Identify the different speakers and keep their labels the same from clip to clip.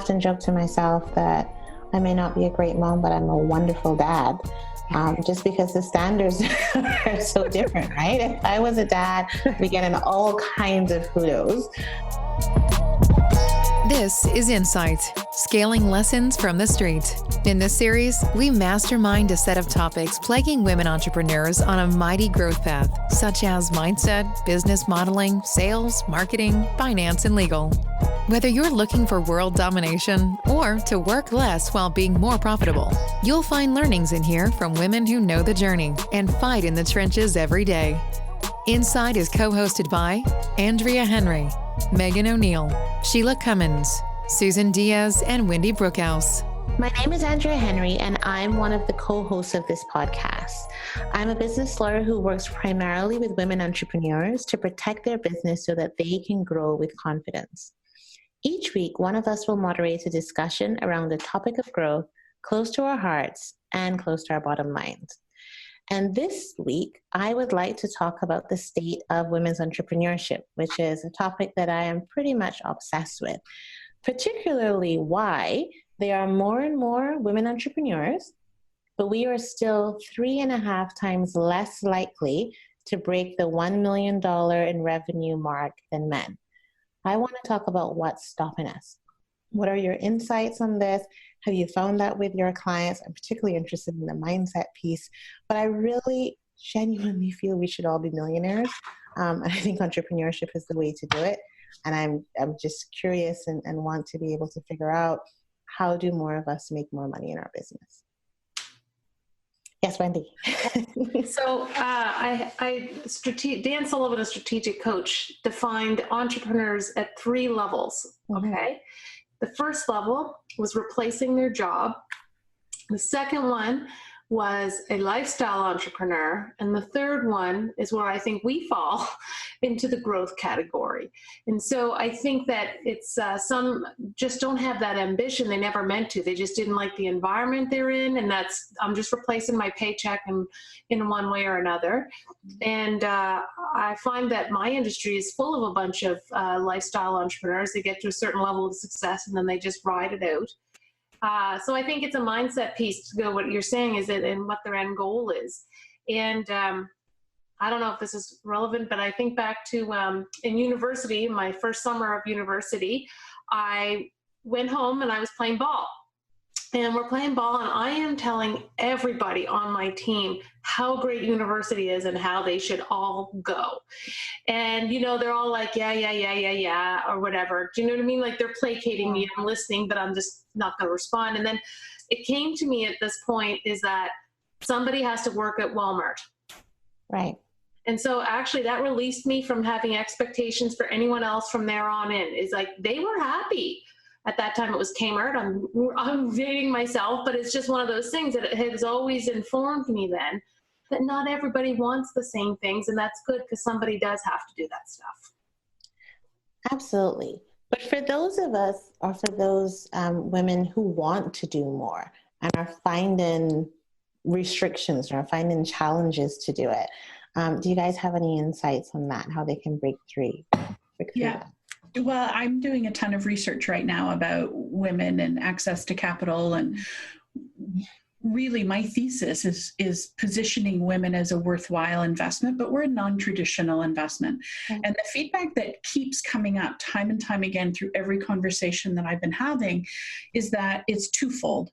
Speaker 1: often joke to myself that I may not be a great mom, but I'm a wonderful dad. Just because the standards are so different, right? If I was a dad, we get in all kinds of kudos.
Speaker 2: This is Insight, scaling lessons from the street. In this series, we mastermind a set of topics plaguing women entrepreneurs on a mighty growth path, such as mindset, business modeling, sales, marketing, finance, and legal. Whether you're looking for world domination or to work less while being more profitable, you'll find learnings in here from women who know the journey and fight in the trenches every day. Inside is co-hosted by Andrea Henry, Megan O'Neill, Shelagh Cummins, Susan Diaz, and Wendy Brookhouse.
Speaker 1: My name is Andrea Henry, and I'm one of the co-hosts of this podcast. I'm a business lawyer who works primarily with women entrepreneurs to protect their business so that they can grow with confidence. Each week, one of us will moderate a discussion around the topic of growth close to our hearts and close to our bottom lines. And this week, I would like to talk about the state of women's entrepreneurship, which is a topic that I am pretty much obsessed with, particularly why there are more and more women entrepreneurs, but we are still 3.5 times less likely to break the $1 million in revenue mark than men. I want to talk about what's stopping us. What are your insights on this? Have you found that with your clients? I'm particularly interested in the mindset piece, but I really genuinely feel we should all be millionaires. And I think entrepreneurship is the way to do it. And I'm just curious and want to be able to figure out, how do more of us make more money in our business? Yes, Wendy.
Speaker 3: So Dan Sullivan, a strategic coach, defined entrepreneurs at 3 levels, okay? The first level was replacing their job. The second one was a lifestyle entrepreneur. And the third one is where I think we fall into the growth category. And so I think that it's some just don't have that ambition. They never meant to. They just didn't like the environment they're in. And I'm just replacing my paycheck in one way or another. And I find that my industry is full of a bunch of lifestyle entrepreneurs. They get to a certain level of success and then they just ride it out. So I think it's a mindset piece to go what you're saying is it and what their end goal is. And I don't know if this is relevant, but I think back to in university, my first summer of university, I went home and I was playing ball. And we're playing ball and I am telling everybody on my team how great university is and how they should all go. And, they're all like, yeah, or whatever. Do you know what I mean? Like they're placating me. I'm listening, but I'm just not going to respond. And then it came to me at this point is that somebody has to work at Walmart.
Speaker 1: Right.
Speaker 3: And so actually that released me from having expectations for anyone else from there on in. Is like they were happy. At that time, it was Kmart. I'm dating myself, but it's just one of those things that it has always informed me then that not everybody wants the same things, and that's good because somebody does have to do that stuff.
Speaker 1: Absolutely. But for those of us, or for those women who want to do more and are finding restrictions or finding challenges to do it, do you guys have any insights on that, how they can break through?
Speaker 4: Yeah. Well, I'm doing a ton of research right now about women and access to capital. And really my thesis is positioning women as a worthwhile investment, but we're a non-traditional investment. Okay. And the feedback that keeps coming up time and time again through every conversation that I've been having is that it's twofold.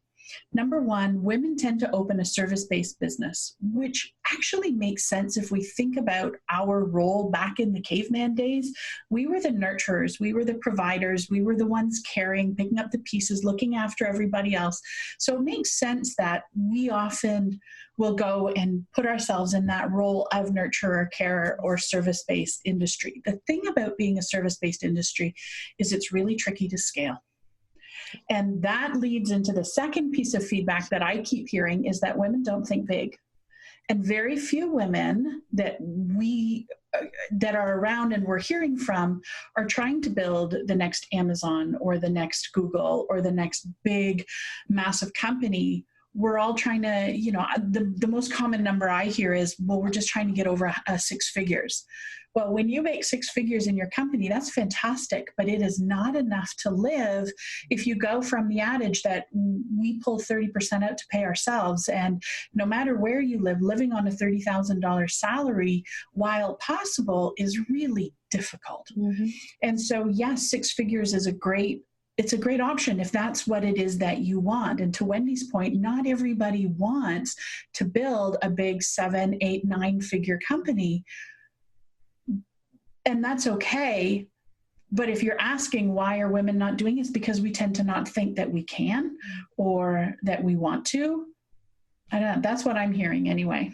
Speaker 4: Number one, women tend to open a service-based business, which actually makes sense if we think about our role back in the caveman days. We were the nurturers, we were the providers, we were the ones carrying, picking up the pieces, looking after everybody else. So it makes sense that we often will go and put ourselves in that role of nurturer, carer, or service-based industry. The thing about being a service-based industry is it's really tricky to scale. And that leads into the second piece of feedback that I keep hearing is that women don't think big. And very few women that are around and we're hearing from are trying to build the next Amazon or the next Google or the next big, massive company we're all trying to, the most common number I hear is, well, we're just trying to get over 6 figures. Well, when you make 6 figures in your company, that's fantastic, but it is not enough to live if you go from the adage that we pull 30% out to pay ourselves. And no matter where you live, living on a $30,000 salary, while possible, is really difficult. Mm-hmm. And so, yes, 6 figures is it's a great option if that's what it is that you want. And to Wendy's point, not everybody wants to build a big 7, 8, 9-figure company. And that's okay. But if you're asking why are women not doing it, it's because we tend to not think that we can or that we want to. I don't know. That's what I'm hearing anyway.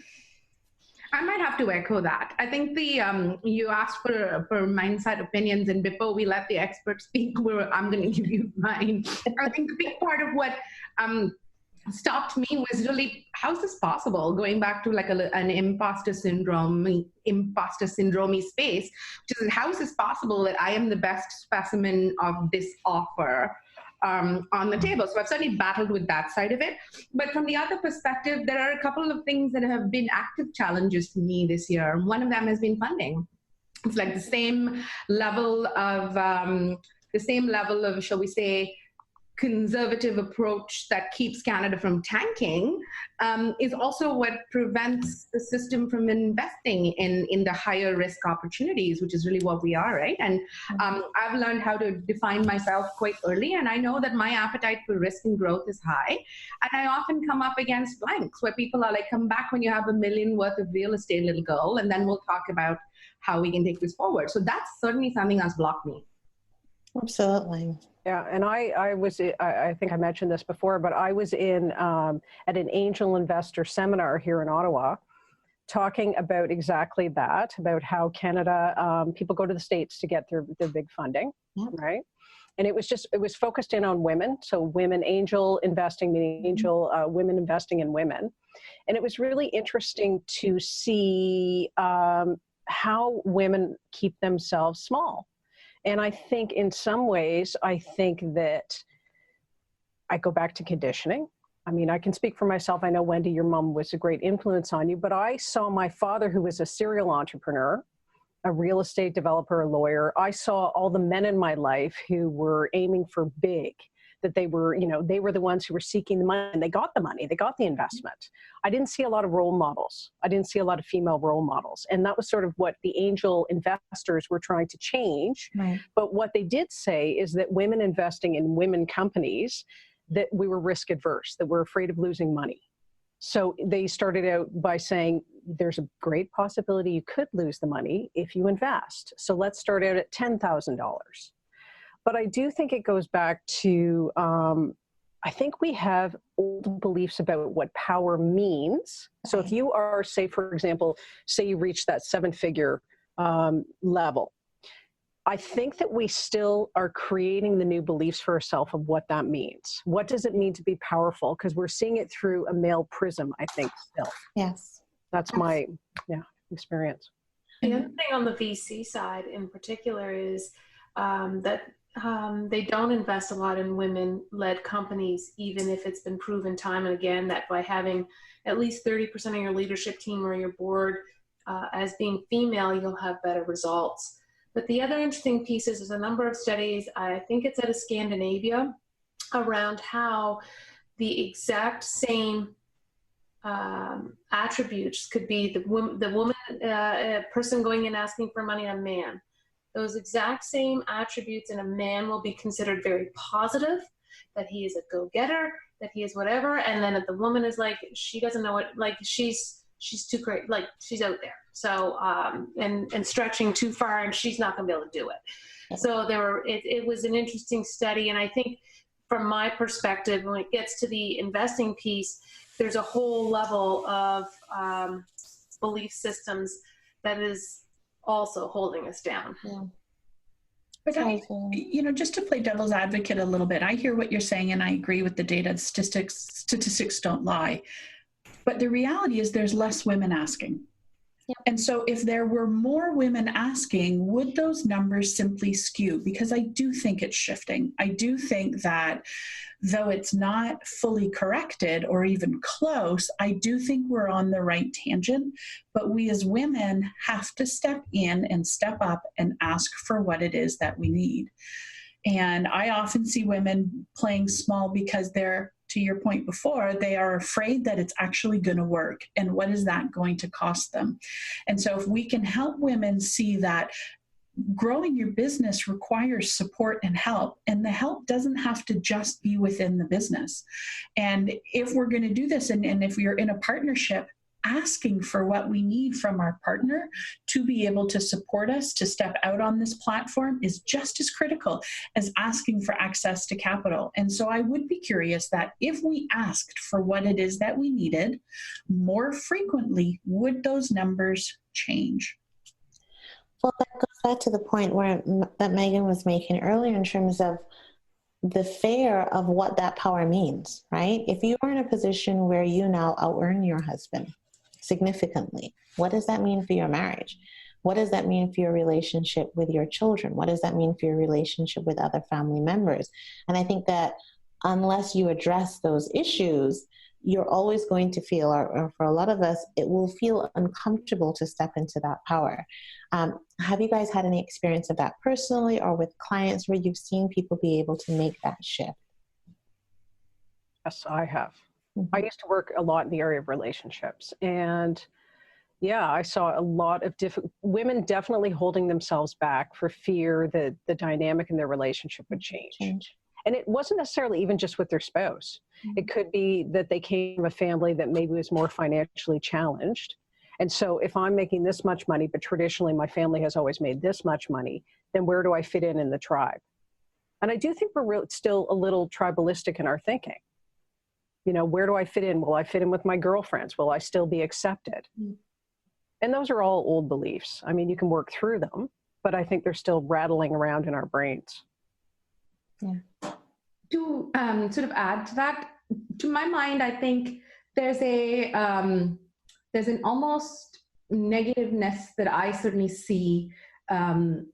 Speaker 5: I might have to echo that. I think you asked for mindset opinions, and before we let the experts speak, I'm going to give you mine. I think a big part of what stopped me was really, how's this possible? Going back to like an imposter syndrome space, which is, how is this possible that I am the best specimen of this offer on the table? So I've certainly battled with that side of it. But from the other perspective, there are a couple of things that have been active challenges for me this year. One of them has been funding. It's like the same level of, shall we say, conservative approach that keeps Canada from tanking is also what prevents the system from investing in the higher risk opportunities, which is really what we are, right? And I've learned how to define myself quite early, and I know that my appetite for risk and growth is high, and I often come up against blanks where people are like, come back when you have $1 million worth of real estate, little girl, and then we'll talk about how we can take this forward. So that's certainly something that's blocked me.
Speaker 1: Absolutely.
Speaker 6: Yeah, and I think I mentioned this before, but I was in at an angel investor seminar here in Ottawa, talking about exactly that, about how Canada, people go to the States to get their big funding, right? And it was focused in on women, so women angel investing, meaning angel women investing in women, and it was really interesting to see how women keep themselves small. And I think in some ways, I think that I go back to conditioning. I mean, I can speak for myself. I know, Wendy, your mom was a great influence on you, but I saw my father, who was a serial entrepreneur, a real estate developer, a lawyer. I saw all the men in my life who were aiming for big, that they were the ones who were seeking the money, and they got the money, they got the investment. I didn't see a lot of role models. I didn't see a lot of female role models. And that was sort of what the angel investors were trying to change. Right. But what they did say is that women investing in women companies, that we were risk adverse, that we're afraid of losing money. So they started out by saying, there's a great possibility you could lose the money if you invest. So let's start out at $10,000. But I do think it goes back to, I think we have old beliefs about what power means. So if you are, say, for example, say you reach that 7-figure level, I think that we still are creating the new beliefs for ourselves of what that means. What does it mean to be powerful? Because we're seeing it through a male prism, I think, still.
Speaker 1: Yes.
Speaker 6: That's my experience.
Speaker 3: The other thing on the VC side in particular is that they don't invest a lot in women-led companies, even if it's been proven time and again that by having at least 30% of your leadership team or your board as being female, you'll have better results. But the other interesting piece is there's a number of studies, I think it's out of Scandinavia, around how the exact same attributes could be the woman, person going in asking for money, a man. Those exact same attributes in a man will be considered very positive, that he is a go-getter, that he is whatever, and then if the woman is like, she doesn't know it, like she's too great, like she's out there. So, and stretching too far, and she's not gonna be able to do it. So it was an interesting study, and I think from my perspective, when it gets to the investing piece, there's a whole level of belief systems that is also holding us down. Yeah.
Speaker 4: But just to play devil's advocate a little bit, I hear what you're saying, and I agree with the data. Statistics don't lie. But the reality is there's less women asking. Yep. And so if there were more women asking, would those numbers simply skew? Because I do think it's shifting. I do think that though it's not fully corrected or even close, I do think we're on the right tangent. But we as women have to step in and step up and ask for what it is that we need. And I often see women playing small because they're, to your point before, they are afraid that it's actually going to work. And what is that going to cost them? And so if we can help women see that growing your business requires support and help, and the help doesn't have to just be within the business. And if we're going to do this, and if we are in a partnership, asking for what we need from our partner to be able to support us to step out on this platform is just as critical as asking for access to capital. And so I would be curious that if we asked for what it is that we needed more frequently, would those numbers change?
Speaker 1: Well, that goes back to the point that Megan was making earlier in terms of the fear of what that power means, right? If you are in a position where you now out-earn your husband significantly, what does that mean for your marriage? What does that mean for your relationship with your children? What does that mean for your relationship with other family members? And I think that unless you address those issues, you're always going to feel, or for a lot of us, it will feel uncomfortable to step into that power. Have you guys had any experience of that personally or with clients where you've seen people be able to make that shift?
Speaker 6: Yes, I have. I used to work a lot in the area of relationships, and yeah, I saw a lot of women definitely holding themselves back for fear that the dynamic in their relationship would change. And it wasn't necessarily even just with their spouse. It could be that they came from a family that maybe was more financially challenged. And so if I'm making this much money, but traditionally my family has always made this much money, then where do I fit in the tribe? And I do think we're still a little tribalistic in our thinking. You know, where do I fit in? Will I fit in with my girlfriends? Will I still be accepted? And those are all old beliefs. I mean, you can work through them, but I think they're still rattling around in our brains.
Speaker 1: Yeah.
Speaker 5: To sort of add to that, to my mind, I think there's an almost negativeness that I certainly see among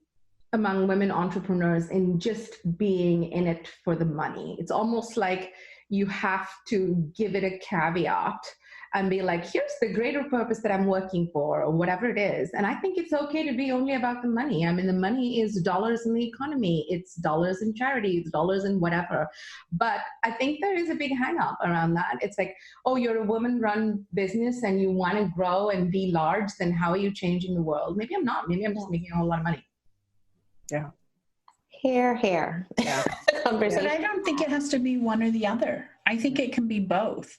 Speaker 5: women entrepreneurs in just being in it for the money. It's almost like you have to give it a caveat and be like, here's the greater purpose that I'm working for, or whatever it is. And I think it's okay to be only about the money. I mean, the money is dollars in the economy. It's dollars in charity. It's dollars in whatever. But I think there is a big hang up around that. It's like, oh, you're a woman-run business and you want to grow and be large, then how are you changing the world? Maybe I'm not. Maybe I'm just making a whole lot of money.
Speaker 6: Yeah.
Speaker 1: Here.
Speaker 4: Yeah. But I don't think it has to be one or the other. I think it can be both.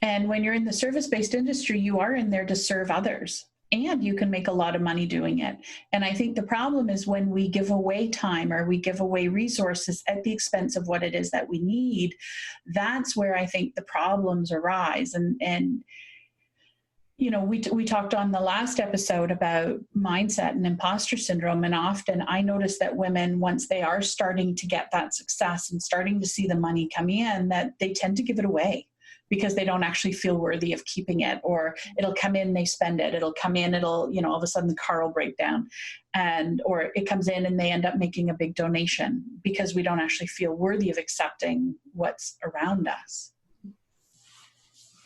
Speaker 4: And when you're in the service-based industry, you are in there to serve others, and you can make a lot of money doing it. And I think the problem is when we give away time or we give away resources at the expense of what it is that we need. That's where I think the problems arise. And you know, we talked on the last episode about mindset and imposter syndrome. And often I notice that women, once they are starting to get that success and starting to see the money come in, that they tend to give it away because they don't actually feel worthy of keeping it, or it'll come in, they spend it. It'll come in, it'll, you know, all of a sudden the car will break down, or it comes in and they end up making a big donation because we don't actually feel worthy of accepting what's around us.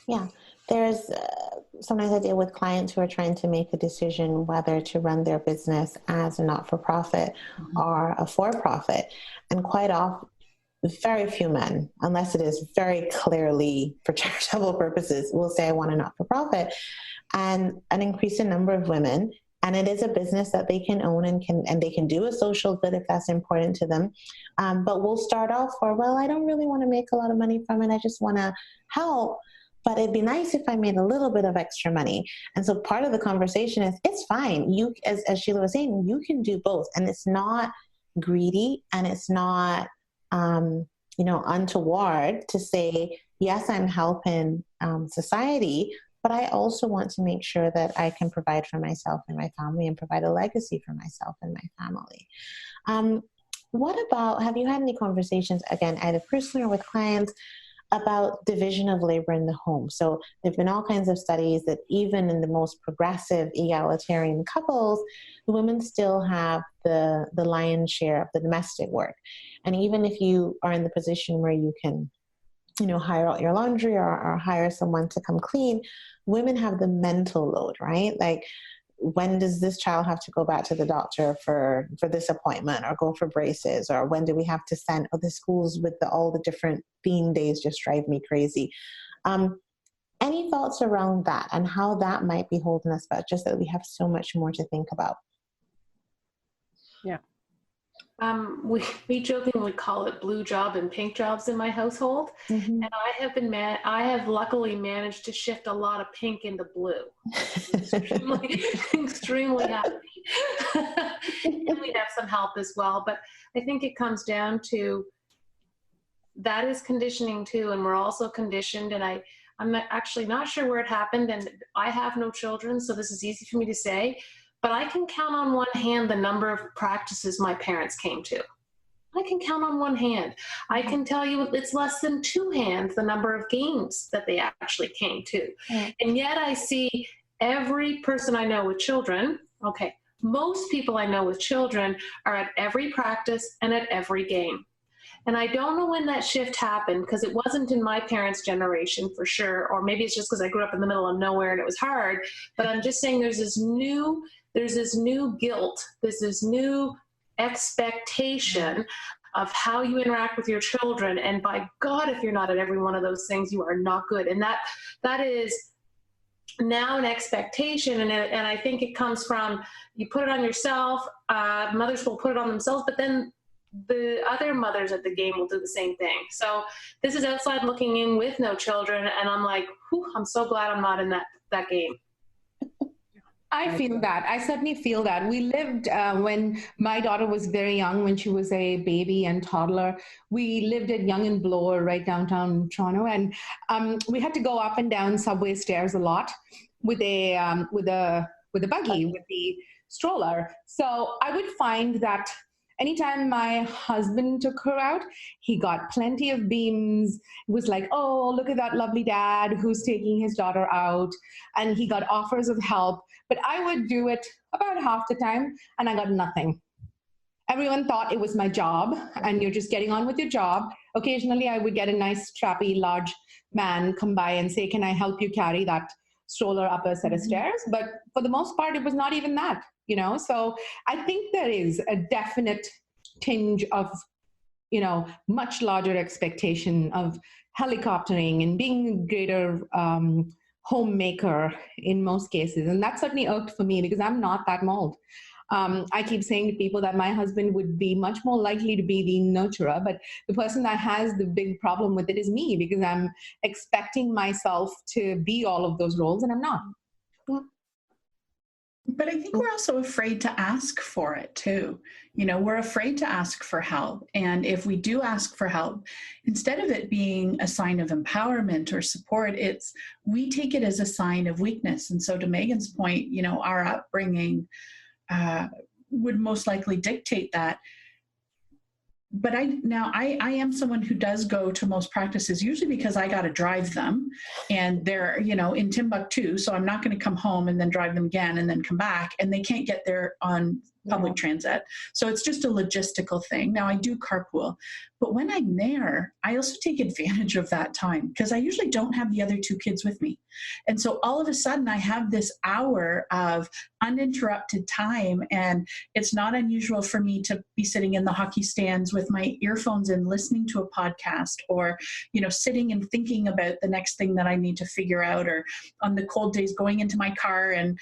Speaker 1: Yeah. There's sometimes I deal with clients who are trying to make a decision whether to run their business as a not-for-profit or a for-profit. And quite often, very few men, unless it is very clearly for charitable purposes, will say, I want a not-for-profit. And an increasing number of women, and it is a business that they can own and they can do a social good if that's important to them. But we'll start off for, well, I don't really want to make a lot of money from it. I just want to help. But it'd be nice if I made a little bit of extra money. And so part of the conversation is, it's fine. You, as Sheila was saying, you can do both. And it's not greedy and it's not, untoward to say, yes, I'm helping society, but I also want to make sure that I can provide for myself and my family and provide a legacy for myself and my family. What about, have you had any conversations, again, either personally or with clients, about division of labor in the home? So there've been all kinds of studies that even in the most progressive egalitarian couples, the women still have the lion's share of the domestic work. And even if you are in the position where you can, hire out your laundry or hire someone to come clean, women have the mental load, right? Like, when does this child have to go back to the doctor for this appointment or go for braces? Or when do we have to send, the schools with all the different theme days just drive me crazy. Any thoughts around that and how that might be holding us back, just that we have so much more to think about?
Speaker 6: Yeah.
Speaker 3: We jokingly call it blue job and pink jobs in my household. Mm-hmm. And I have luckily managed to shift a lot of pink into blue. Extremely happy. And we have some help as well. But I think it comes down to that is conditioning too. And we're also conditioned. And I'm actually not sure where it happened. And I have no children, so this is easy for me to say. But I can count on one hand the number of practices my parents came to. I can count on one hand. I can tell you it's less than two hands the number of games that they actually came to. And yet I see every person I know with children, most people I know with children are at every practice and at every game. And I don't know when that shift happened, because it wasn't in my parents' generation for sure, or maybe it's just because I grew up in the middle of nowhere and it was hard. But I'm just saying there's this new guilt, there's this new expectation of how you interact with your children. And by God, if you're not at every one of those things, you are not good. And that is now an expectation. And I think it comes from, you put it on yourself, mothers will put it on themselves, but then the other mothers at the game will do the same thing. So this is outside looking in with no children. And I'm like, I'm so glad I'm not in that game.
Speaker 5: I feel that. I certainly feel that. We lived, when my daughter was very young, when she was a baby and toddler, we lived at Yonge and Bloor, right downtown Toronto. And we had to go up and down subway stairs a lot with a buggy, with the stroller. So I would find that anytime my husband took her out, he got plenty of beams. It was like, oh, look at that lovely dad who's taking his daughter out. And he got offers of help. But I would do it about half the time, and I got nothing. Everyone thought it was my job, and you're just getting on with your job. Occasionally, I would get a nice, strappy, large man come by and say, can I help you carry that stroller up a set of stairs? But for the most part, it was not even that. So I think there is a definite tinge of, much larger expectation of helicoptering and being a greater homemaker in most cases. And that certainly irked for me, because I'm not that mold. I keep saying to people that my husband would be much more likely to be the nurturer, but the person that has the big problem with it is me, because I'm expecting myself to be all of those roles, and I'm not.
Speaker 4: But I think we're also afraid to ask for it too. We're afraid to ask for help. And if we do ask for help, instead of it being a sign of empowerment or support, we take it as a sign of weakness. And so to Megan's point, our upbringing would most likely dictate that. But I am someone who does go to most practices, usually because I got to drive them, and they're, in Timbuktu. So I'm not going to come home and then drive them again and then come back, and they can't get there on public transit. So it's just a logistical thing. Now I do carpool, but when I'm there, I also take advantage of that time, because I usually don't have the other two kids with me. And so all of a sudden I have this hour of uninterrupted time, and it's not unusual for me to be sitting in the hockey stands with my earphones in, listening to a podcast, or, sitting and thinking about the next thing that I need to figure out, or on the cold days going into my car and,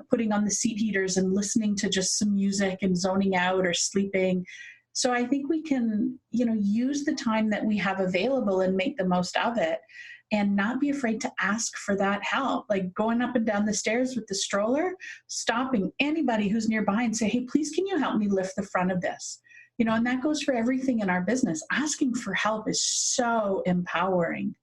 Speaker 4: putting on the seat heaters and listening to just some music and zoning out or sleeping. So I think we can, use the time that we have available and make the most of it, and not be afraid to ask for that help. Like going up and down the stairs with the stroller, stopping anybody who's nearby and say, hey, please, can you help me lift the front of this? And that goes for everything in our business. Asking for help is so empowering.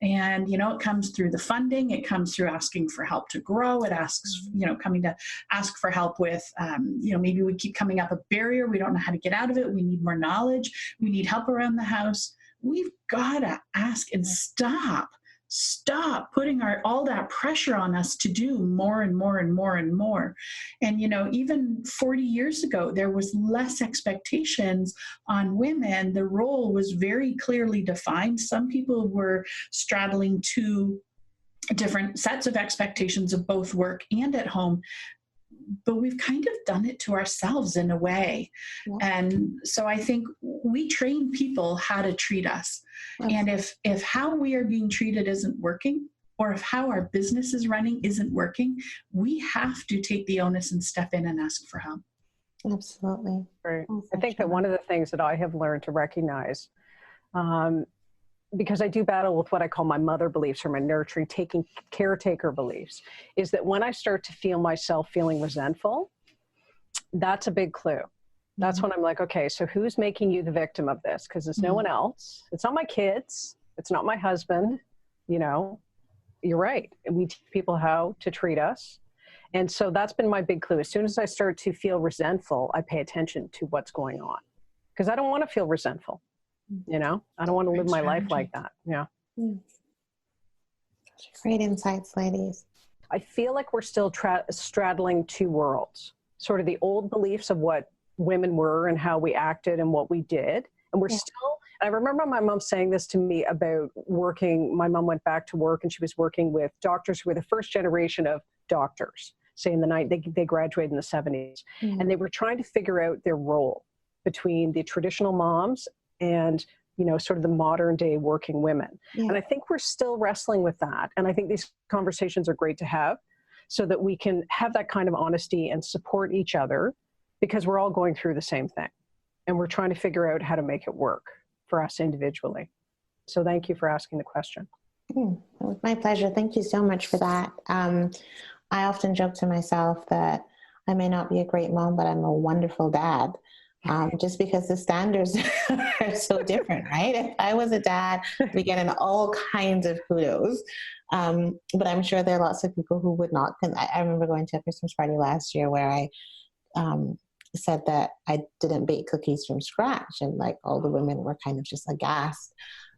Speaker 4: And, it comes through the funding, it comes through asking for help to grow. It asks, coming to ask for help with, maybe we keep coming up a barrier. We don't know how to get out of it. We need more knowledge. We need help around the house. We've got to ask and stop stop putting all that pressure on us to do more and more and more and more. And, even 40 years ago, there was less expectations on women. The role was very clearly defined. Some people were straddling two different sets of expectations of both work and at home. But we've kind of done it to ourselves in a way. Yeah. And so I think we train people how to treat us. Absolutely. And if how we are being treated isn't working, or if how our business is running isn't working, we have to take the onus and step in and ask for help.
Speaker 1: Absolutely.
Speaker 6: Right. I think that one of the things that I have learned to recognize, because I do battle with what I call my mother beliefs or my nurturing, taking caretaker beliefs, is that when I start to feel myself feeling resentful, that's a big clue. That's when I'm like, okay, so who's making you the victim of this? Because it's no one else. It's not my kids. It's not my husband. You're right. We teach people how to treat us. And so that's been my big clue. As soon as I start to feel resentful, I pay attention to what's going on, because I don't want to feel resentful. I don't want to live my life like that. Yeah.
Speaker 1: Great insights, ladies.
Speaker 6: I feel like we're still straddling two worlds, sort of the old beliefs of what women were and how we acted and what we did. And we're still, I remember my mom saying this to me about working. My mom went back to work and she was working with doctors who were the first generation of doctors, say in the 90s, they graduated in the 70s. And they were trying to figure out their role between the traditional moms and, sort of the modern day working women. And I think we're still wrestling with that. And I think these conversations are great to have so that we can have that kind of honesty and support each other, because we're all going through the same thing. And we're trying to figure out how to make it work for us individually. So thank you for asking the question.
Speaker 1: It was my pleasure. Thank you so much for that. I often joke to myself that I may not be a great mom, but I'm a wonderful dad. Just because the standards are so different, right? If I was a dad, I'd be getting all kinds of kudos. But I'm sure there are lots of people who would not. I remember going to a Christmas party last year where I said that I didn't bake cookies from scratch, and like all the women were kind of just aghast.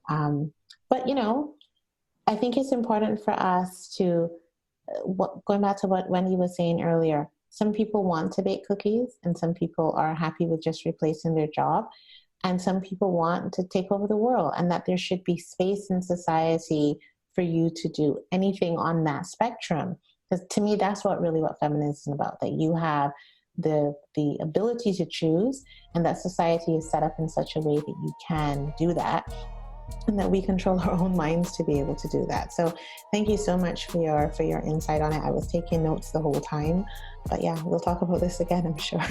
Speaker 1: But I think it's important for us to, going back to what Wendy was saying earlier, some people want to bake cookies and some people are happy with just replacing their job. And some people want to take over the world, and that there should be space in society for you to do anything on that spectrum. Because to me, that's what feminism is about, that you have the ability to choose, and that society is set up in such a way that you can do that, and that we control our own minds to be able to do that. So thank you so much for your insight on it. I was taking notes the whole time, but yeah, we'll talk about this again, I'm sure.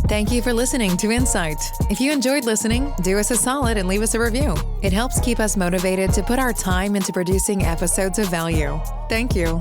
Speaker 2: Thank you for listening to Insight. If you enjoyed listening, do us a solid and leave us a review. It helps keep us motivated to put our time into producing episodes of value. Thank you.